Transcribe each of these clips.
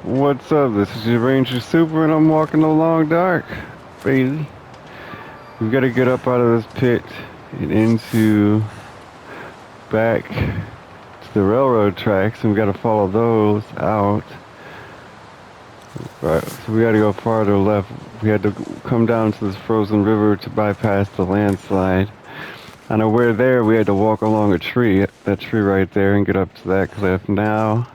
What's up? This is your Ranger Super, and I'm walking the long dark, baby. We've got to get up out of this pit and into back to the railroad tracks, and we got to follow those out. Right, so we got to go farther left. We had to come down to this frozen river to bypass the landslide. On our way there, we had to walk along a tree, that tree right there, and get up to that cliff. Now,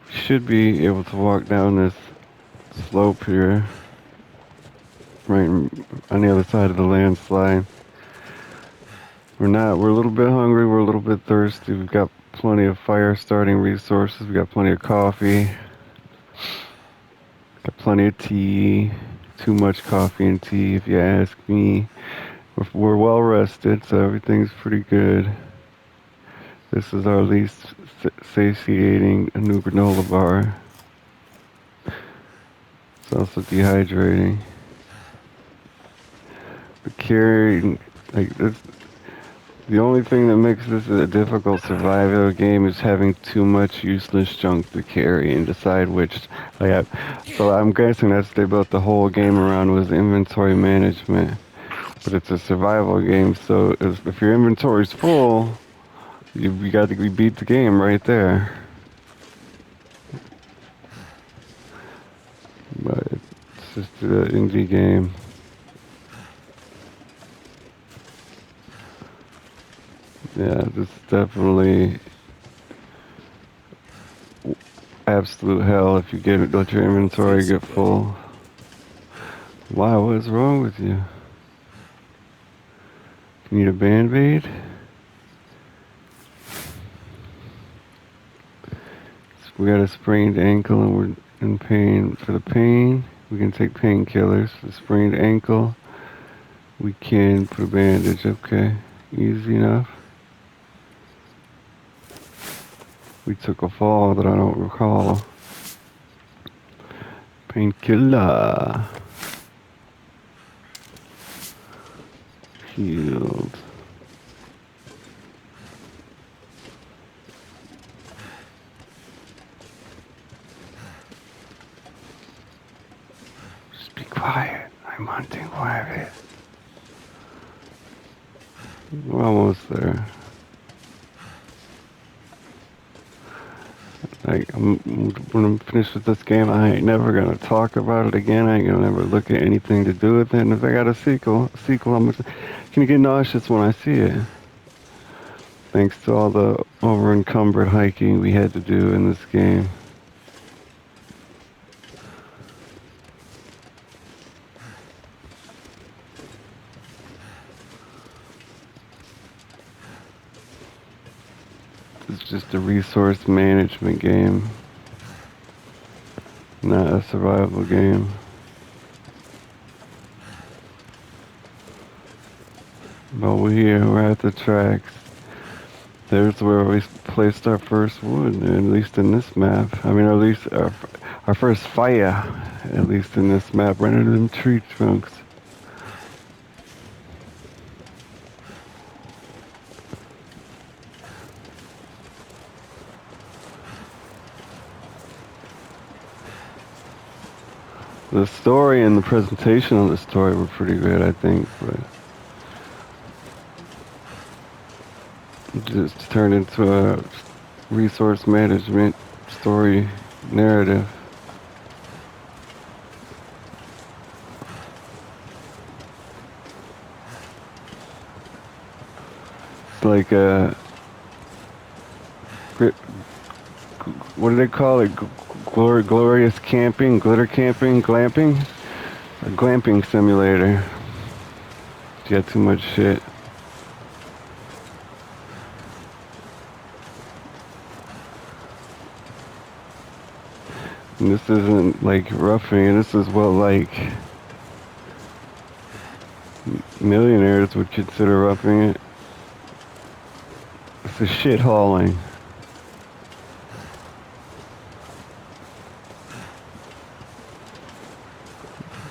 we should be able to walk down this slope here, right on the other side of the landslide. We're a little bit hungry, we're a little bit thirsty. We've got plenty of fire starting resources, we got plenty of coffee, got plenty of tea. Too much coffee and tea, if you ask me. We're well rested, so everything's pretty good. This is our least satiating new granola bar. It's also dehydrating. But carrying, like, this, the only thing that makes this a difficult survival game is having too much useless junk to carry and decide which. So I'm guessing that's what they built the whole game around, was inventory management. But it's a survival game, so if your inventory's full, you beat the game right there. But it's just an indie game. Yeah, this is definitely absolute hell if you let your inventory get full. Wow, what is wrong with you? You need a Band-Aid? We got a sprained ankle and we're in pain. For the pain, we can take painkillers. For the sprained ankle, we can put a bandage. Okay, easy enough. We took a fall that I don't recall. Painkiller. Healed. Just be quiet. I'm hunting rabbit. We're almost there. When I'm finished with this game, I ain't never gonna talk about it again. I ain't gonna never look at anything to do with it. And if I got a sequel, I'm gonna get nauseous when I see it. Thanks to all the over-encumbered hiking we had to do in this game. It's just a resource management game, not a survival game. But we're here, we're at the tracks. There's where we placed our first wood, at least in this map. I mean, at least our first fire, at least in this map, right under them tree trunks. The story and the presentation of the story were pretty good, I think, but it just turned into a resource management story narrative. It's like what do they call it? Glorious camping, glitter camping, glamping? A glamping simulator. You got too much shit. And this isn't like roughing, this is what like millionaires would consider roughing it. It's a shit hauling.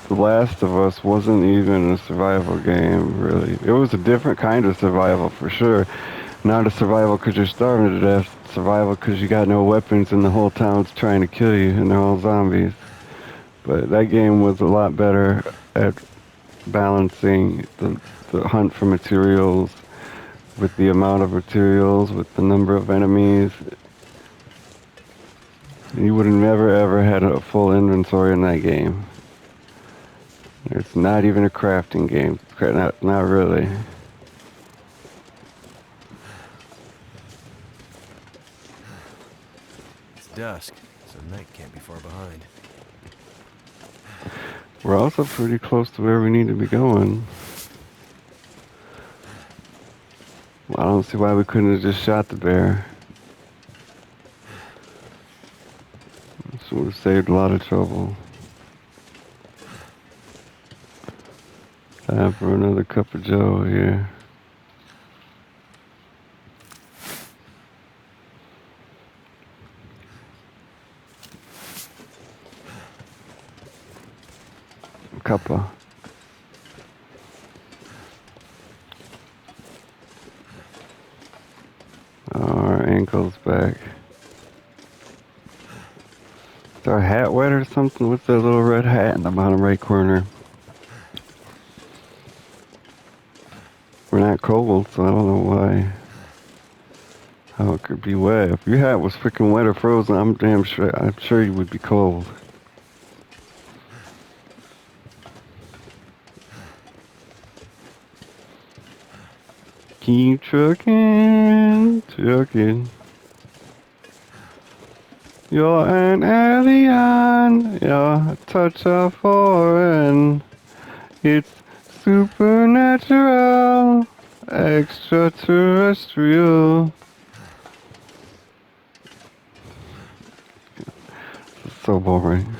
The Last of Us wasn't even a survival game, really. It was a different kind of survival, for sure. Not a survival because you're starving to death. Survival because you got no weapons and the whole town's trying to kill you and they're all zombies. But that game was a lot better at balancing the hunt for materials with the amount of materials, with the number of enemies. You would have never ever had a full inventory in that game. It's not even a crafting game. Not really. It's dusk, so night can't be far behind. We're also pretty close to where we need to be going. Well, I don't see why we couldn't have just shot the bear. This would have saved a lot of trouble. Time for another cup of joe here. Cuppa. Our ankle's back. Is our hat wet or something? What's that little red hat in the bottom right corner? We're not cold, so I don't know why. How it could be wet. If your hat was freaking wet or frozen, I'm sure you would be cold. Keep trucking, trucking. You're an alien, you're a touch of foreign. It's supernatural, extraterrestrial. It's so boring.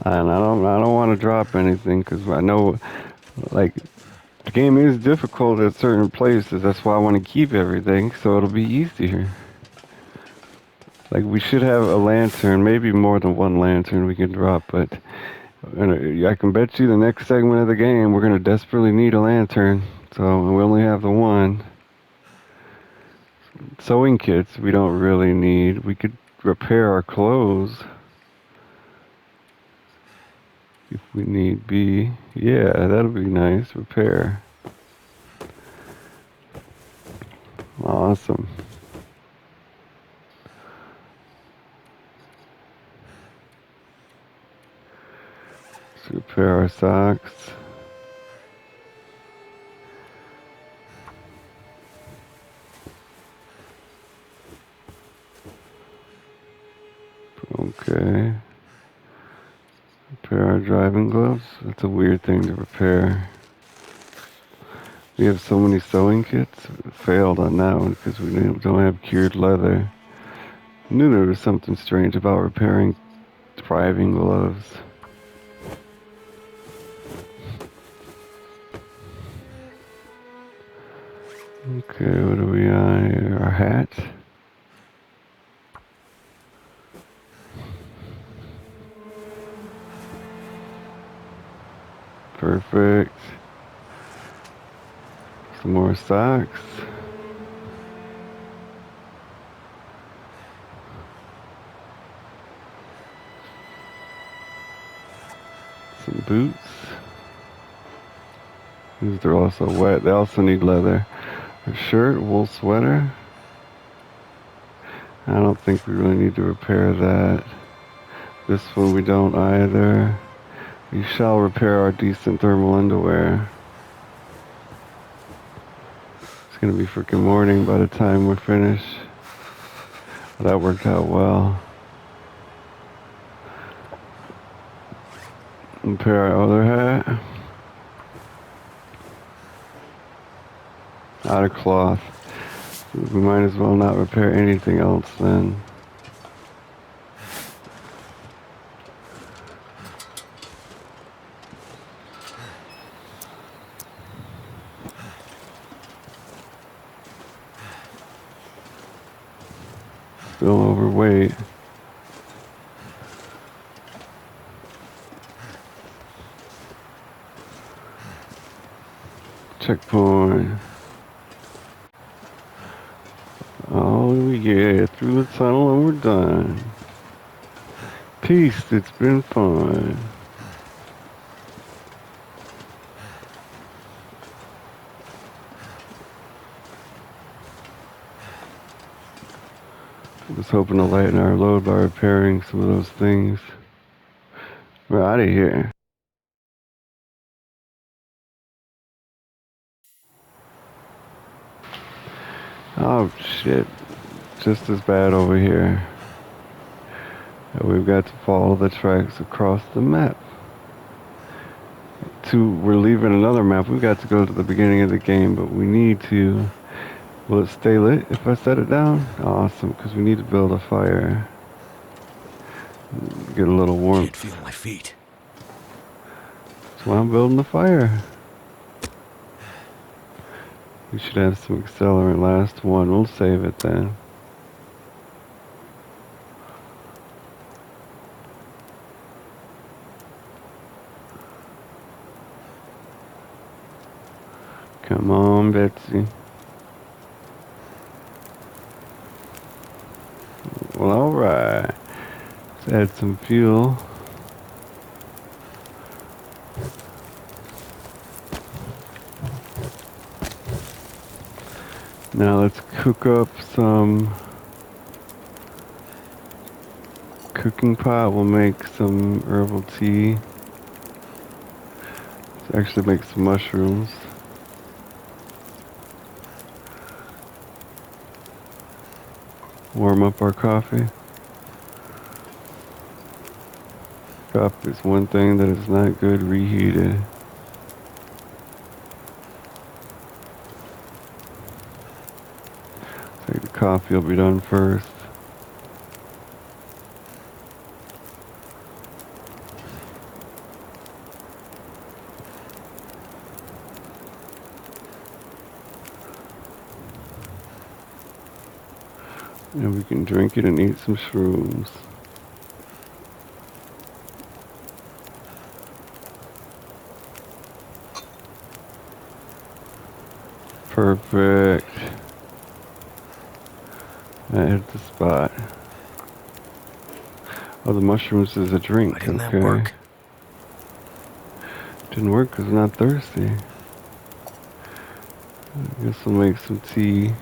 And I don't want to drop anything because I know, like, the game is difficult at certain places. That's why I want to keep everything, so it'll be easier. Like, we should have a lantern, maybe more than one lantern we can drop, but I can bet you the next segment of the game we're going to desperately need a lantern, so we only have the one. Sewing kits we don't really need. We could repair our clothes if we need be. Yeah, that'll be nice. Repair. Awesome. Let's repair our socks. Okay. Repair our driving gloves. That's a weird thing to repair. We have so many sewing kits. Failed on that one because we don't have cured leather. Knew there was something strange about repairing driving gloves. Okay, what are we on here? Our hat. Perfect. Some more socks. Some boots. These are also wet. They also need leather. A shirt, wool sweater. I don't think we really need to repair that. This one we don't either. We shall repair our decent thermal underwear. It's gonna be freaking morning by the time we're finished. That worked out well. Repair our other hat. Out of cloth. We might as well not repair anything else then. Still overweight. checkpoint. Oh, we get through the tunnel and we're done. Peace, it's been fun. I was hoping to lighten our load by repairing some of those things. We're out of here. Oh shit. Just as bad over here. We've got to follow the tracks across the map. We're leaving another map. We've got to go to the beginning of the game, but we need to... Will it stay lit if I set it down? Awesome, because we need to build a fire. Get a little warmth. Can't feel my feet. That's why I'm building the fire. We should have some accelerant. Last one. We'll save it then. Come on, Betsy. Well, alright. Let's add some fuel. Now let's cook up some cooking pot. We'll make some herbal tea. Let's actually make some mushrooms. Warm up our coffee. Coffee is one thing that is not good reheated. The coffee will be done first. And we can drink it and eat some shrooms. Perfect. I hit the spot. Oh, the mushrooms is a drink. Why didn't okay. that work? Didn't work because I'm not thirsty. I guess we'll make some tea.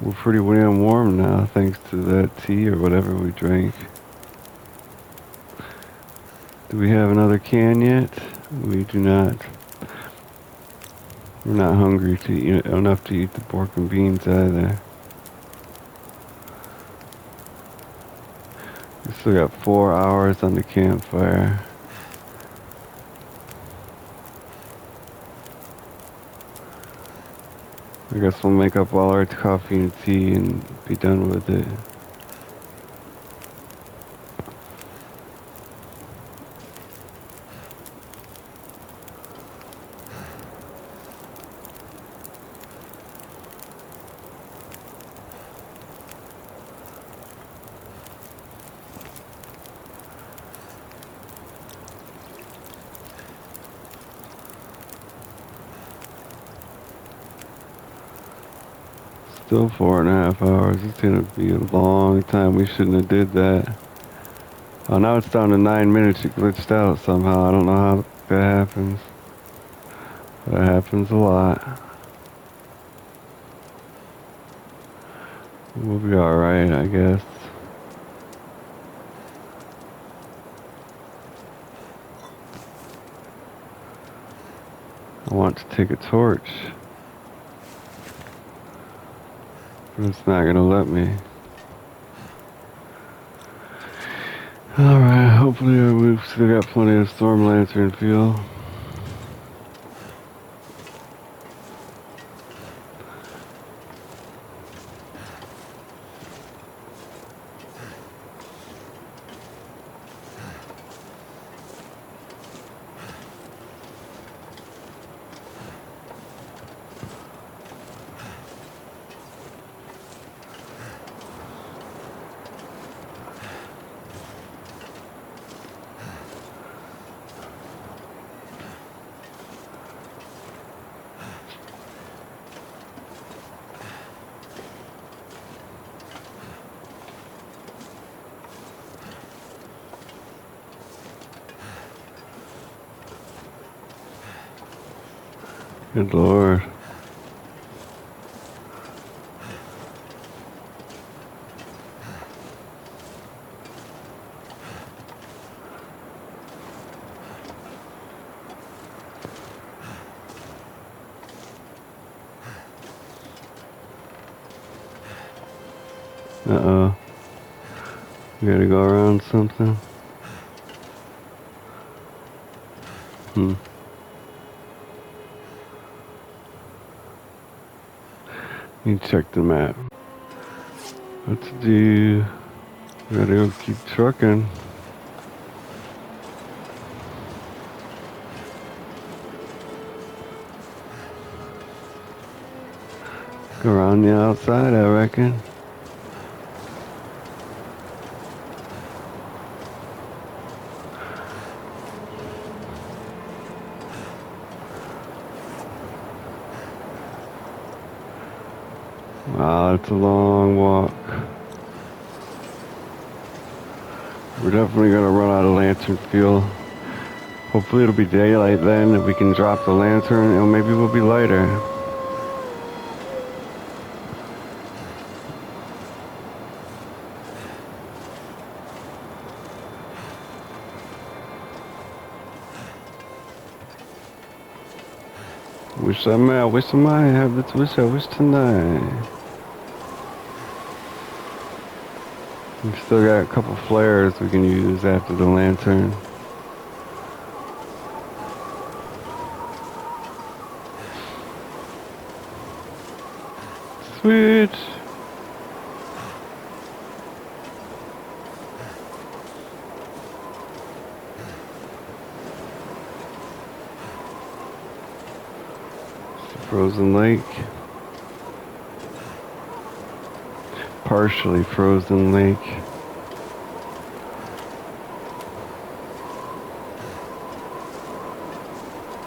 We're pretty damn warm now thanks to that tea or whatever we drank. Do we have another can yet? We do not. We're not hungry to eat enough to eat the pork and beans either. We still got 4 hours on the campfire. I guess we'll make up all our coffee and tea and be done with it. Still 4.5 hours. It's gonna be a long time. We shouldn't have did that. Oh, now it's down to 9 minutes. It glitched out somehow. I don't know how that happens. That happens a lot. We'll be alright, I guess. I want to take a torch. But it's not gonna let me. Alright, hopefully we've still got plenty of storm lantern fuel. Good Lord. Uh-oh. We gotta go around something. Hmm. You check the map. What to do? We gotta go keep trucking. Go around the outside, I reckon. Wow, it's a long walk. We're definitely gonna run out of lantern fuel. Hopefully it'll be daylight then, if we can drop the lantern, and maybe we'll be lighter. Wish I might have this wish I wish tonight. We still got a couple flares we can use after the lantern. Sweet! Frozen lake. Partially frozen lake.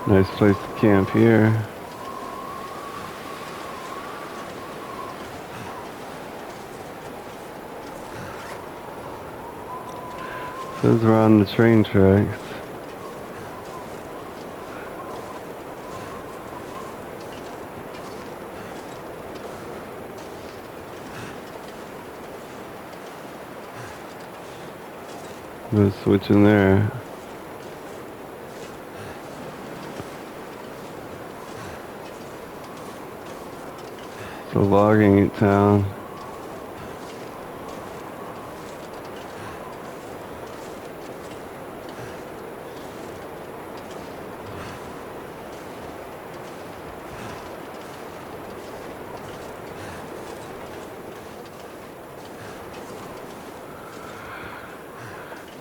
Nice place to camp here. Says we're on the train tracks. Let's switch in there. It's a logging town.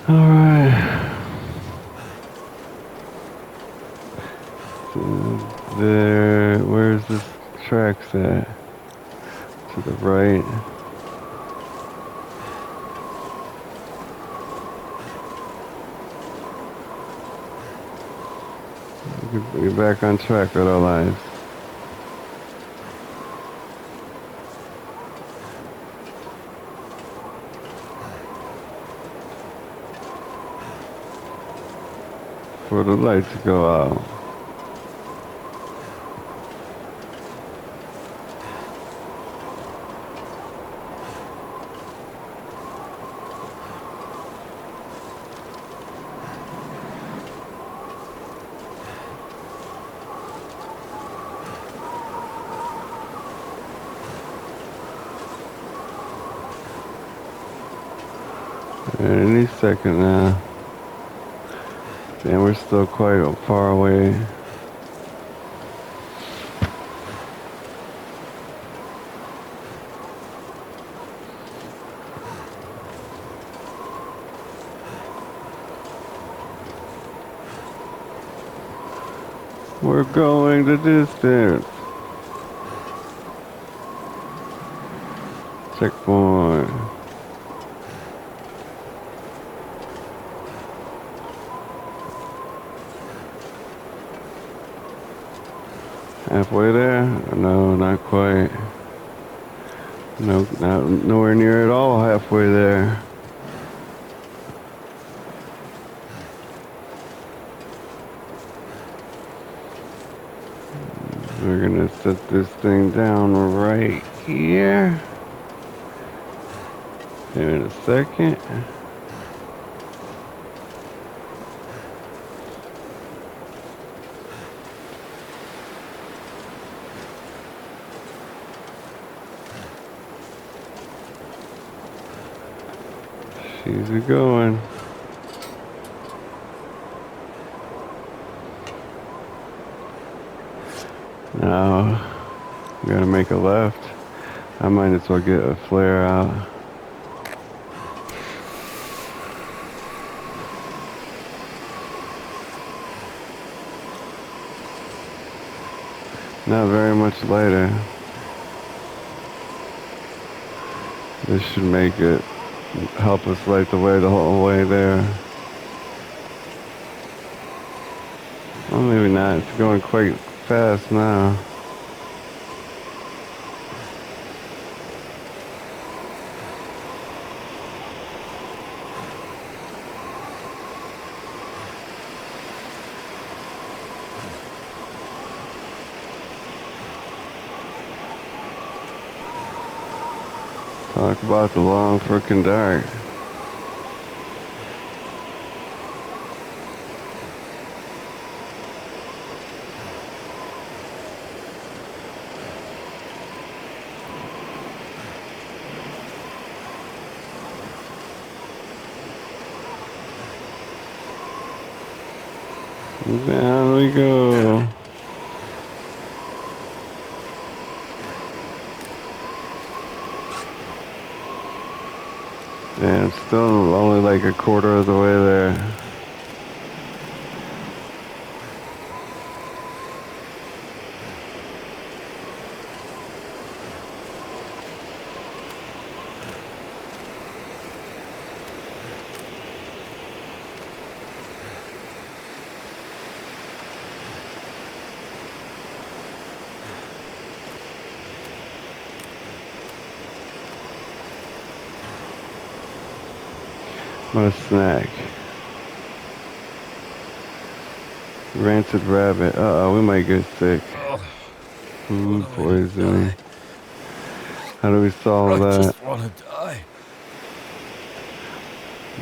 Alright. So there, where's this tracks at? To the right. We're back on track with our lives. For the lights to go out. Any second now. Damn, we're still quite far away. We're going the distance. Checkpoint. Halfway there? No, not quite. No, nowhere near at all halfway there. We're gonna set this thing down right here. In a second. She's a going. Now, we gotta make a left. I might as well get a flare out. Not very much lighter. This should make it help us light the way the whole way there. Well, maybe not. It's going quite fast now. Talk about the long frickin' dark. Down we go. And still only like a quarter of the way there. What a snack. Rancid rabbit. Uh-oh, we might get sick. Food poisoning. How do we solve I that? just want to die.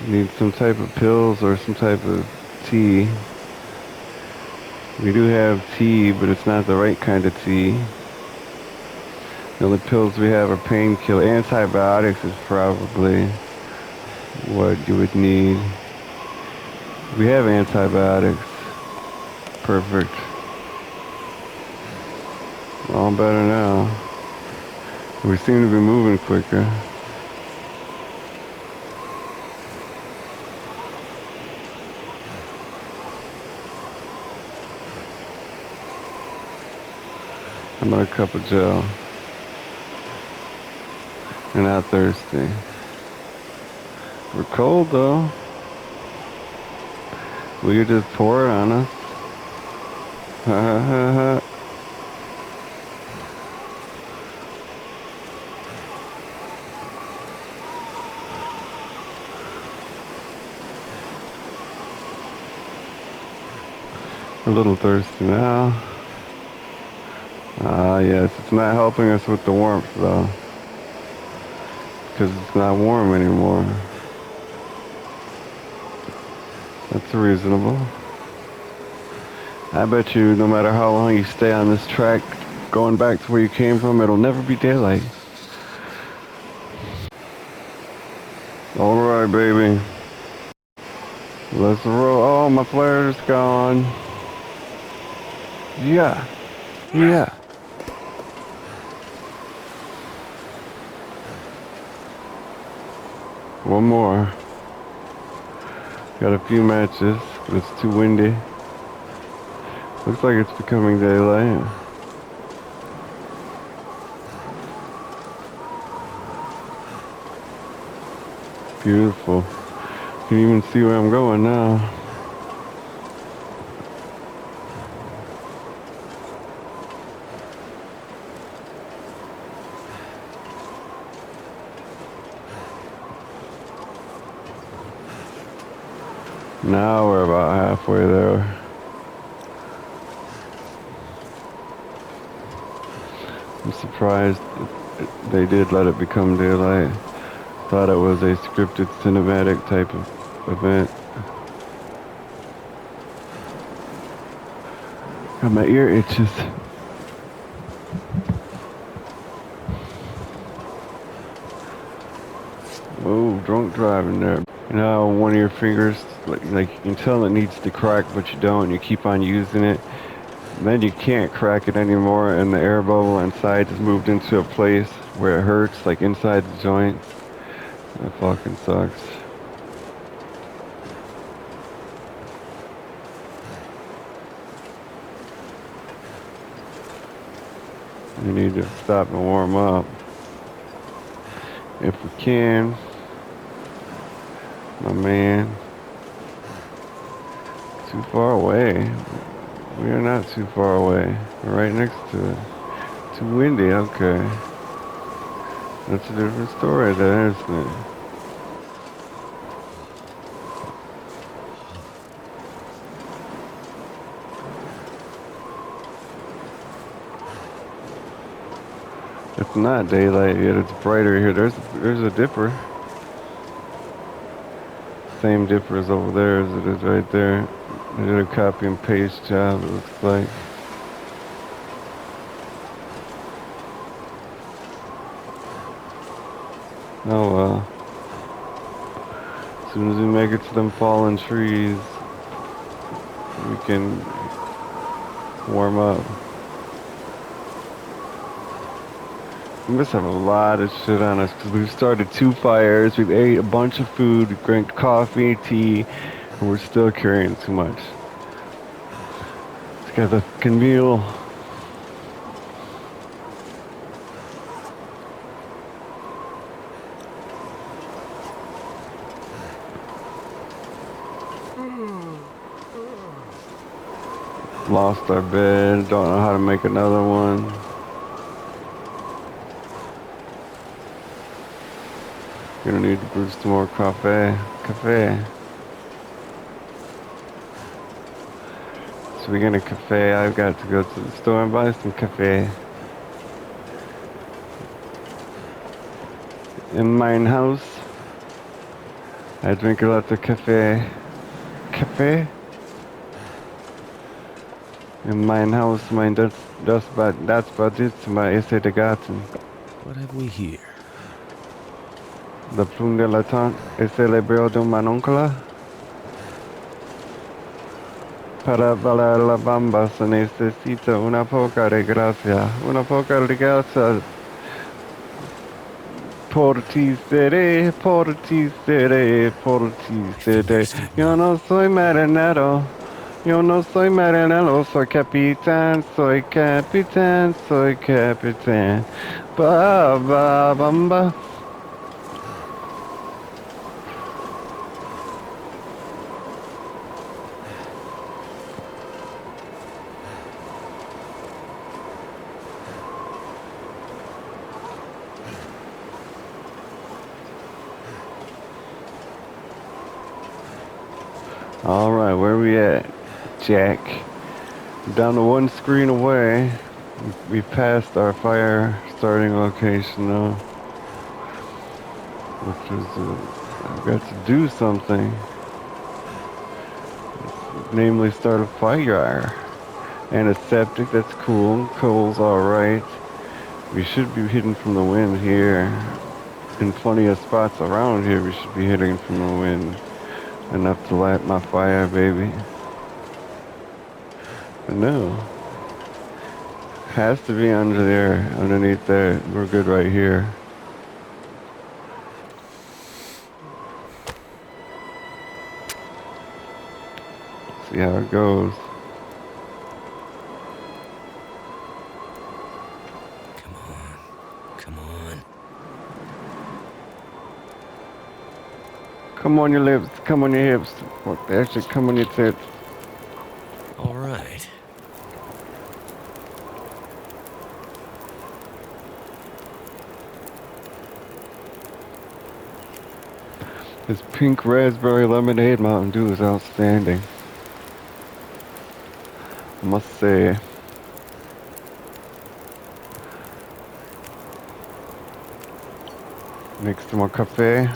Need some type of pills or some type of tea. We do have tea, but it's not the right kind of tea. The only pills we have are painkiller. Antibiotics is probably what you would need. We have antibiotics. Perfect. All better now. We seem to be moving quicker. How about a cup of gel? We're not thirsty. We're cold though. We could just pour it on us. Ha ha ha ha. We're a little thirsty now. Ah yes, it's not helping us with the warmth though. Because it's not warm anymore. That's reasonable. I bet you no matter how long you stay on this track, going back to where you came from, it'll never be daylight. Alright, baby. Let's roll. Oh, my flare's gone. Yeah. Yeah. One more. Got a few matches, but it's too windy. Looks like it's becoming daylight. Beautiful. You can even see where I'm going now. Now we're about halfway there. I'm surprised they did let it become daylight. Thought it was a scripted cinematic type of event. God, my ear itches. Oh, drunk driving there. You know how one of your fingers, like you can tell it needs to crack, but you don't. You keep on using it. Then you can't crack it anymore, and the air bubble inside has moved into a place where it hurts, like inside the joint. That fucking sucks. We need to stop and warm up. If we can, my man. Too far away. We are not too far away. We're right next to it. Too windy, okay. That's a different story there, isn't it? It's not daylight yet, it's brighter here. There's a dipper. Same dipper as over there as it is right there. They did a copy and paste job, it looks like. Oh well. As soon as we make it to them fallen trees, we can warm up. We must have a lot of shit on us because we've started 2 fires, we've ate a bunch of food, we drank coffee, tea, and we're still carrying too much. This guy's a fucking mule. Lost our bed, don't know how to make another one. Gonna need to brew some more coffee. So we're gonna cafe. I've got to go to the store and buy some cafe. In mine house, I drink a lot of cafe. Cafe? In mine house, mine that's about it. My essay de garden. What have we here? La plume de la tante est célébrée de mon oncle. Para valer la bamba se necesita una poca de gracia. Una poca de gracia. Por ti seré, por ti seré, por ti seré. Yo no soy marinero. Yo no soy marinero, soy capitán, soy capitán, soy capitán. Ba ba bamba. All right, where we at, Jack? Down to 1 screen away. We passed our fire starting location now, which is I've got to do something. Namely, start a fire and a septic. That's cool. Coal's all right. We should be hidden from the wind here. In plenty of spots around here, we should be hitting from the wind. Enough to light my fire, baby. But no. Has to be under there, underneath there. We're good right here. See how it goes. Come on. Come on. Come on your lips, come on your hips. Fuck that shit, come on your tits. All right. This pink raspberry lemonade Mountain Dew is outstanding. I must say. Make some more cafe.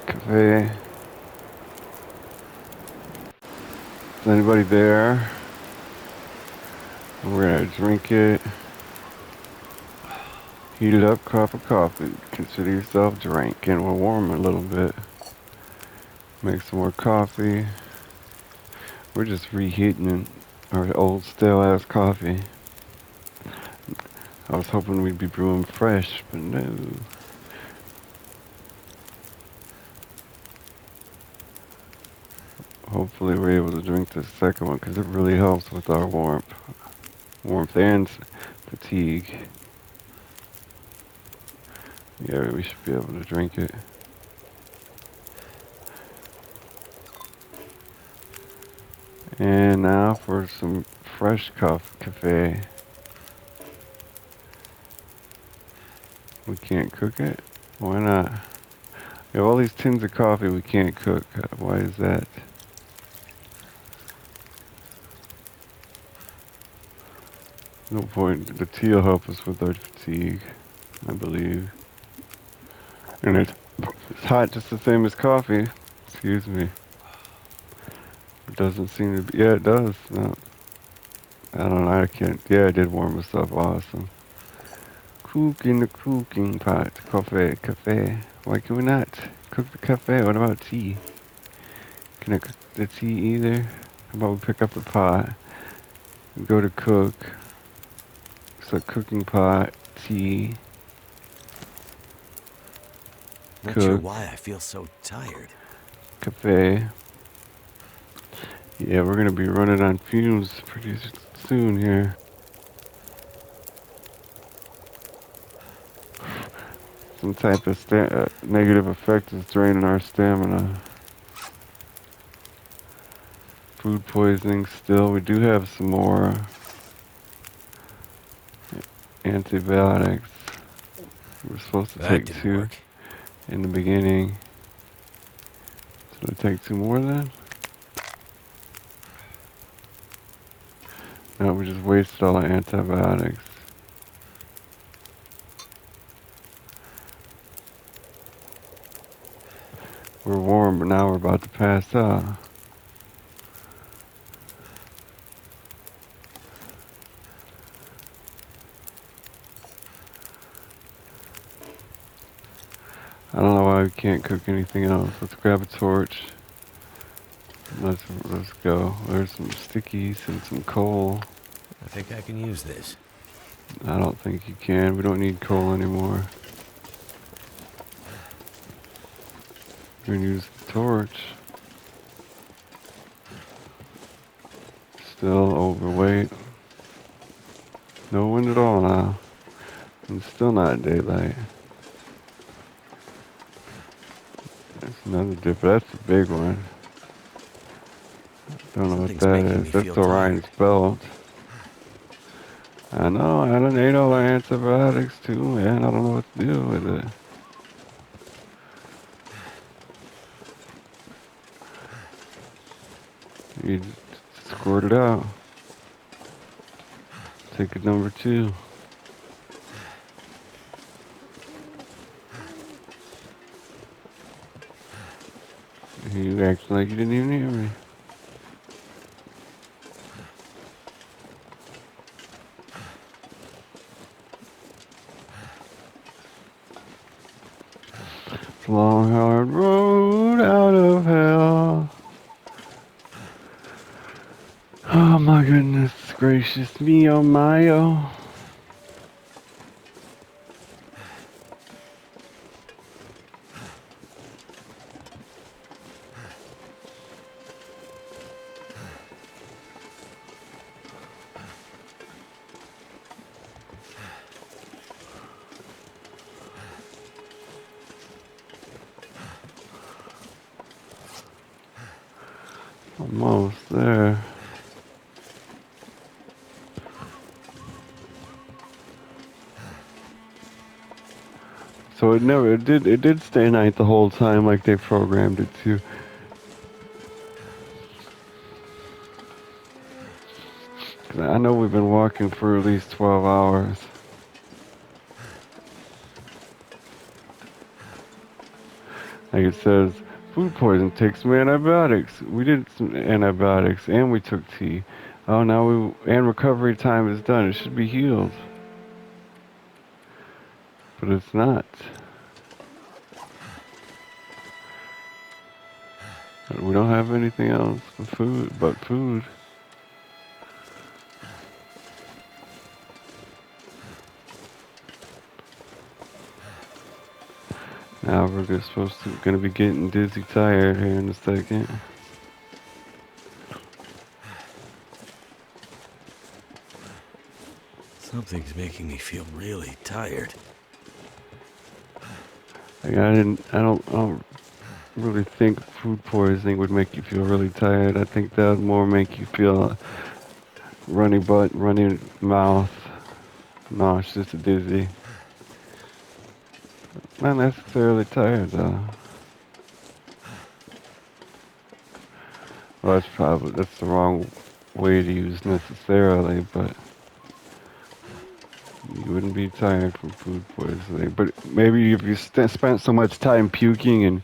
Cafe. Is anybody there? We're gonna drink it. Heat it up, cup of coffee. Consider yourself drinking. We'll warm it a little bit. Make some more coffee. We're just reheating our old stale ass coffee. I was hoping we'd be brewing fresh, but no. Hopefully we're able to drink this second one because it really helps with our warmth and fatigue. Yeah, we should be able to drink it. And now for some fresh cafe. We can't cook it? Why not? We have all these tins of coffee we can't cook. Why is that? No point. The tea will help us with our fatigue, I believe. And it's hot just the same as coffee. Excuse me. It doesn't seem to be. Yeah, it does. No, I don't know. I can't. Yeah, it did warm us up. Awesome. Cook in the cooking pot. Cafe. Why can we not cook the cafe? What about tea? Can I cook the tea either? How about we pick up the pot and go to cook? So cooking pot, tea, Not sure cook, why I feel so tired. cafe. Yeah, we're gonna be running on fumes pretty soon here. Some type of negative effect is draining our stamina. Food poisoning still. We do have some more antibiotics. We're supposed to That take didn't 2 work. in the beginning. Should I take 2 more then? No, we just wasted all the antibiotics. We're warm, but now we're about to pass out. I don't know why we can't cook anything else. Let's grab a torch. Let's go. There's some stickies and some coal. I think I can use this. I don't think you can. We don't need coal anymore. We're gonna use the torch. Still overweight. No wind at all now. And still not daylight. That's another dip. That's a big one. Don't know what Something's that making is. me That's feel Orion's tired. belt. I know. I done ate all the antibiotics too, man. I don't know what to do with it. You just squirt it out. Take it number 2. You acting like you didn't even hear me. It's a long, hard road out of hell. Oh my goodness gracious me, oh my, oh. Almost there. So it did stay night the whole time like they programmed it to. 'Cause I know we've been walking for at least 12 hours. Like it says, food poison takes some antibiotics. We did some antibiotics and we took tea. Oh, now and recovery time is done. It should be healed. But it's not. We don't have anything else but food. Now we're just gonna be getting dizzy tired here in a second. Something's making me feel really tired. Like I don't really think food poisoning would make you feel really tired. I think that would more make you feel runny butt, runny mouth, nauseous, dizzy. Not necessarily tired though. Well, that's the wrong way to use necessarily, but you wouldn't be tired from food poisoning. But maybe if you spent so much time puking and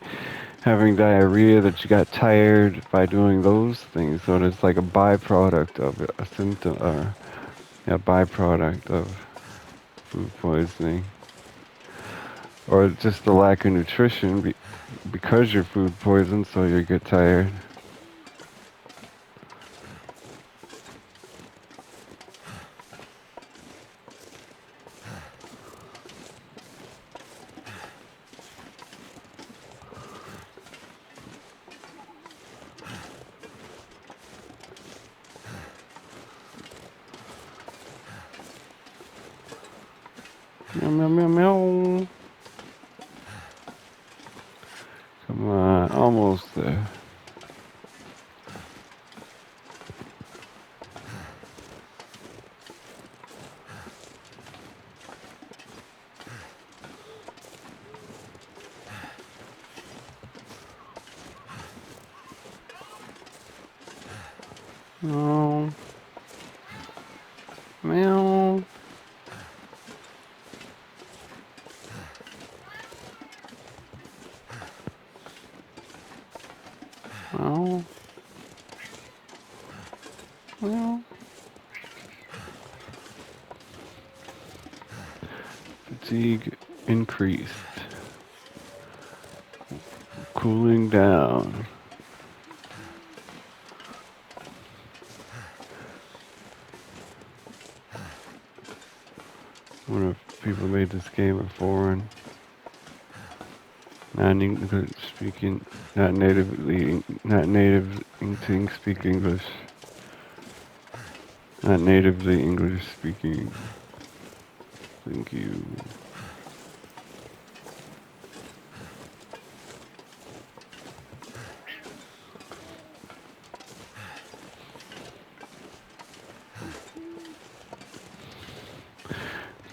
having diarrhea that you got tired by doing those things, so it's like a byproduct of it, a symptom, or a byproduct of food poisoning, or just the lack of nutrition because you're food poisoned, so you get tired. Meow, meow, meow, meow. Come on, almost there. Meow. Meow. Meow. Meow. Fatigue increased. Cooling down. I wonder if people made this game are foreign. Non-English speaking, not native to speak English. Not natively English speaking. Thank you.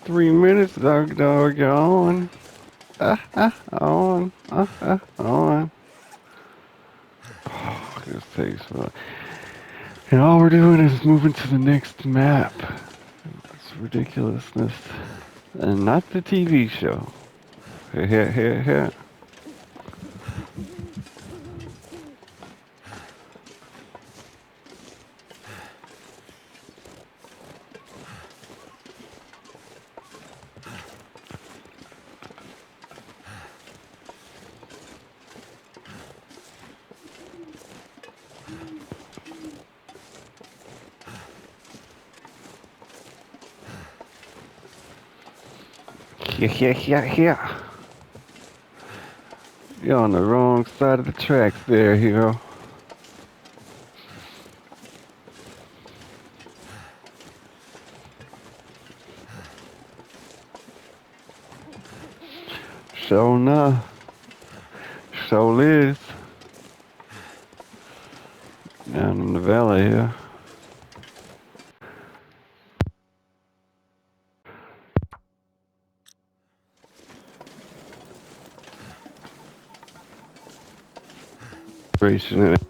$3 minutes, dog, on. On. On. Oh, this takes forever. And all we're doing is moving to the next map. It's ridiculousness. And not the TV show. Here. Here. You're on the wrong side of the tracks there, hero. Sure enough. Sure is. Down in the valley here. Racing it.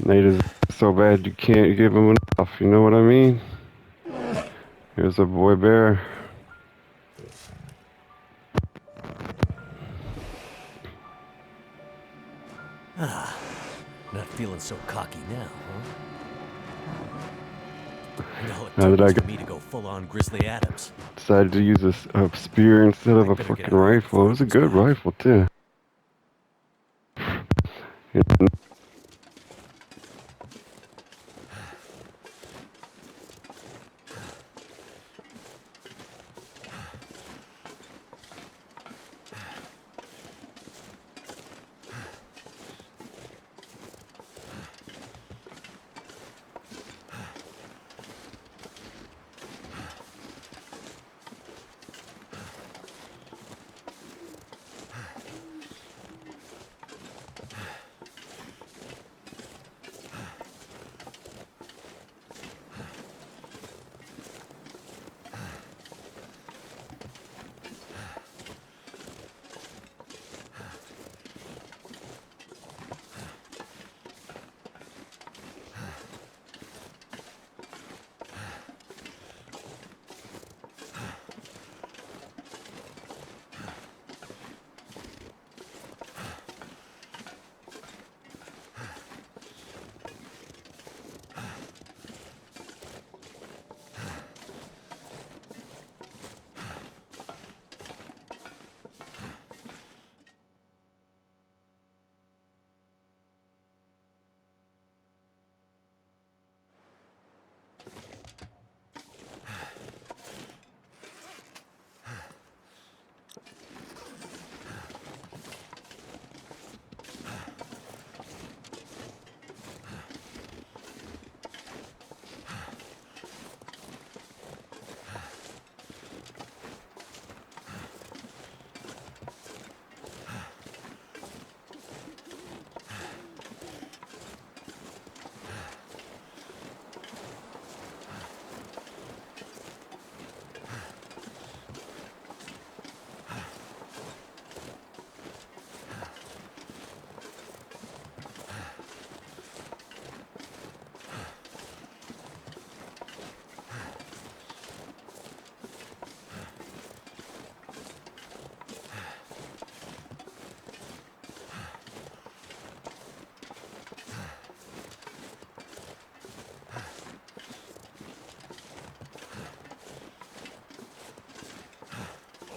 Nate is so bad you can't give him enough. You know what I mean? Here's a boy bear. Not feeling so cocky now, huh? And all it Now took that I was for me to go full-on Grizzly Adams. decided to use a spear instead of I'd a better get fucking out of here rifle. It before he was a comes good back. rifle too.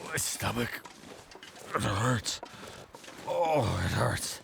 My stomach. It hurts. Oh, it hurts.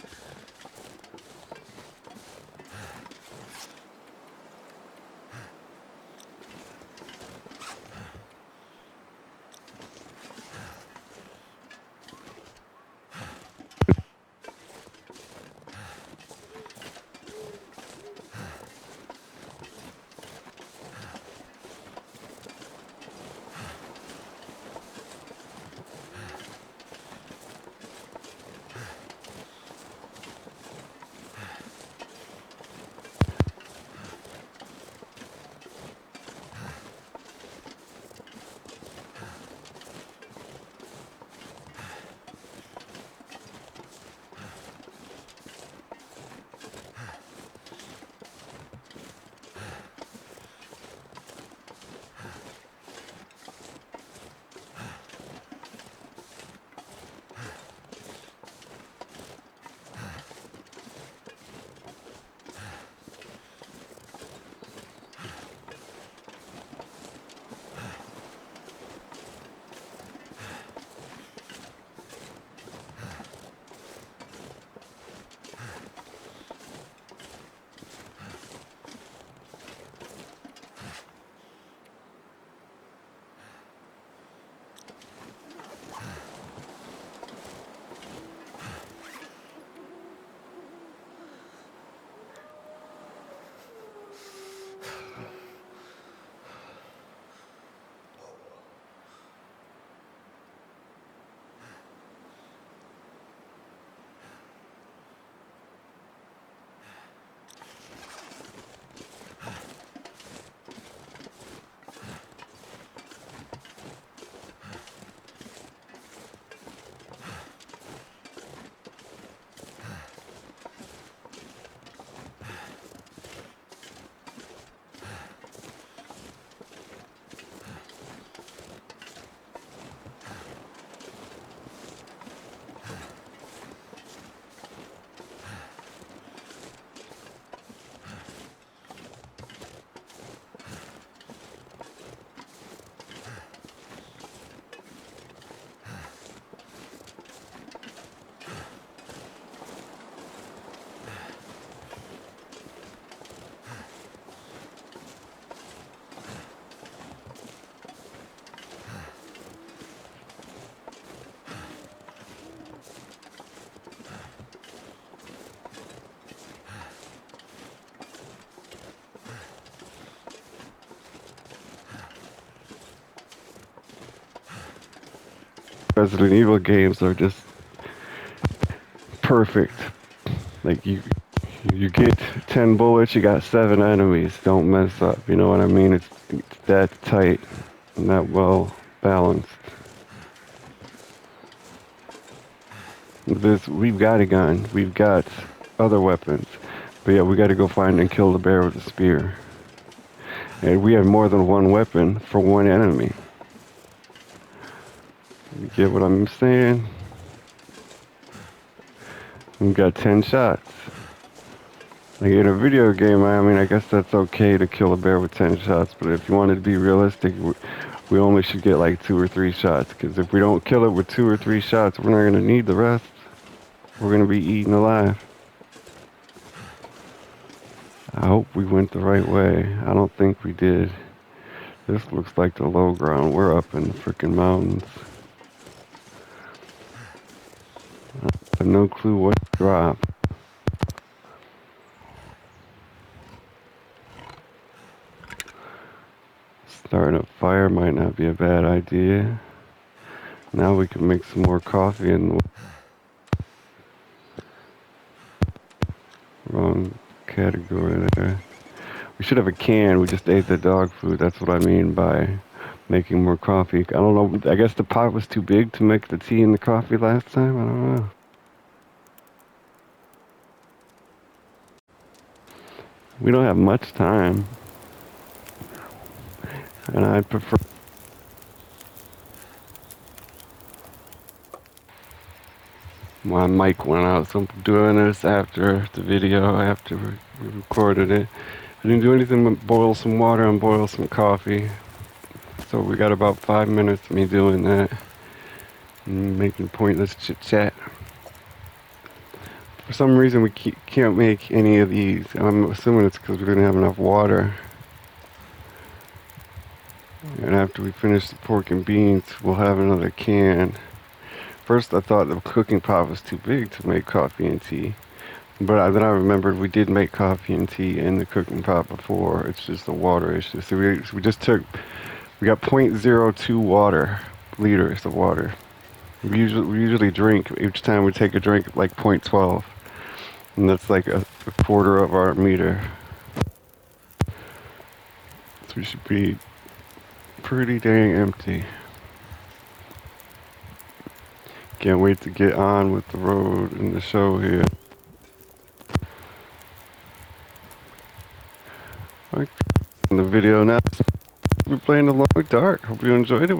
Resident Evil games are just perfect. Like you get 10 bullets, you got 7 enemies. Don't mess up. You know what I mean? It's that tight and that well balanced. This we've got a gun. We've got other weapons. But yeah, we got to go find and kill the bear with a spear. And we have more than one weapon for one enemy. You get what I'm saying? We've got 10 shots. Like in a video game, I mean, I guess that's okay to kill a bear with 10 shots, but if you wanted to be realistic, we only should get like 2 or 3 shots, because if we don't kill it with 2 or 3 shots, we're not going to need the rest. We're going to be eaten alive. I hope we went the right way. I don't think we did. This looks like the low ground. We're up in the freaking mountains. I have no clue what to drop. Starting a fire might not be a bad idea. Now we can make some more coffee in the wrong category there. We should have a can. We just ate the dog food. That's what I mean by making more coffee. I don't know. I guess the pot was too big to make the tea and the coffee last time. I don't know. We don't have much time. And I'd prefer... My mic went out, so I'm doing this after the video, after we recorded it. I didn't do anything but boil some water and boil some coffee. So we got about 5 minutes of me doing that. And making pointless chit-chat. For some reason we can't make any of these. I'm assuming it's because we didn't have enough water. And after we finish the pork and beans, we'll have another can. First I thought the cooking pot was too big to make coffee and tea. But then I remembered we did make coffee and tea in the cooking pot before. It's just a water issue. So we got zero .02 liters of water. We usually drink, each time we take a drink, like 0.12. And that's like a quarter of our meter. So we should be pretty dang empty. Can't wait to get on with the road and the show here. Alright, in the video now, we're playing Alone with Dark. Hope you enjoyed it.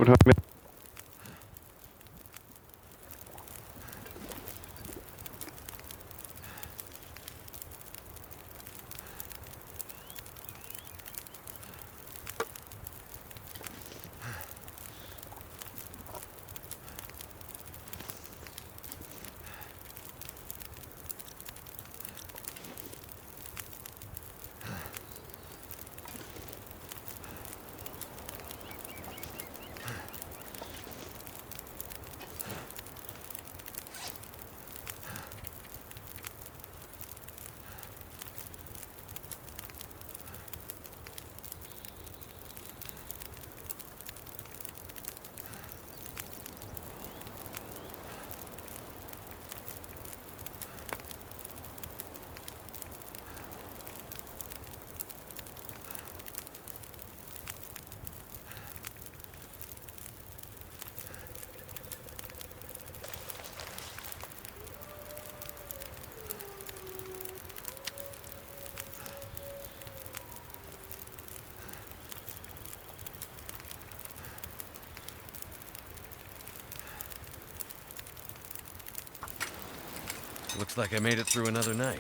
Looks like I made it through another night.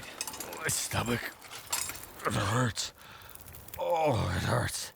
My stomach. It hurts. Oh, it hurts.